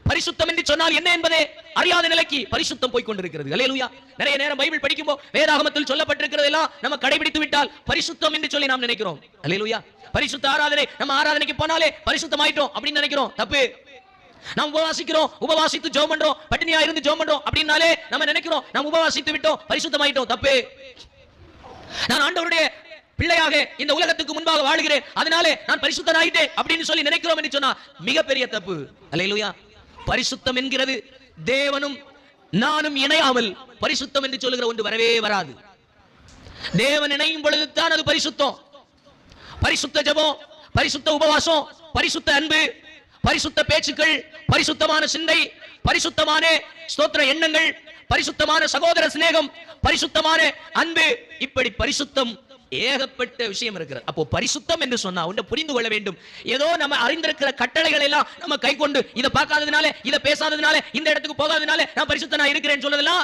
பரிசுத்தம் என்று சொன்னால் என்ன என்பதே அறியாத நிலைக்கு பரிசுத்தம் போய் கொண்டிருக்கிறது. அல்லேலூயா. நிறைய நேரம் பைபிள் படிக்கும்போது வேதாகமத்தில் சொல்லப்பட்டிருக்கிறது எல்லாம் நம்ம கடைபிடித்து விட்டால் பரிசுத்தம் என்று சொல்லி நாம் நினைக்கிறோம். அல்லேலூயா. பரிசுத்த ஆராதனை, நம்ம ஆராதனைக்கு போனாலே பரிசுத்தம் ஆயிட்டோம் அப்படின்னு நினைக்கிறோம். தப்பு. நாம் உபவாசிக்கிறோம், உபவாசித்து ஜெபம் பண்றோம், பட்டினியா இருந்து ஜெபம் பண்றோம் அப்படினாலே நம்ம நினைக்கிறோம் நாம் உபவாசித்து விட்டோம், பரிசுத்தமாயிட்டோம். தப்பு. நான் ஆண்டவருடைய பிள்ளையாக இந்த உலகத்துக்கு முன்பாக வாழுகிறேன், அதனாலே நான் பரிசுத்தனாயிட்டேன் அப்படின்னு சொல்லி நினைக்கிறோம் என்று சொன்னா மிகப்பெரிய தப்பு. அல்லேலூயா. பரிசுத்தம் என்கிறது தேவனும் நானும் இணையாமல் பரிசுத்தம் என்று சொல்லுகிற ஒன்று வரவே வராது. தேவன் இணையும் பொழுது தான் அது பரிசுத்தம். பரிசுத்த ஜெபம், பரிசுத்த உபவாசம், பரிசுத்த அன்பு, பரிசுத்த பேச்சுக்கள், பரிசுத்தமான சிந்தை, பரிசுத்தமான ஸ்தோத்திர எண்ணங்கள், பரிசுத்தமான சகோதர சிநேகம், பரிசுத்தமான அன்பு, இப்படி பரிசுத்தம் ஏகப்பட்ட விஷயம் இருக்கிறது. அப்போ பரிசுத்தம் என்று சொன்னா ஒன்றை புரிந்து கொள்ள வேண்டும். ஏதோ நம்ம அறிந்திருக்கிற கட்டளைகள் எல்லாம் நம்ம கை கொண்டு இதை பார்க்காததுனால, இதை பேசாததுனால, இந்த இடத்துக்கு போகாததுனால நான் பரிசுத்தனா இருக்கிறேன்னு சொல்றதெல்லாம்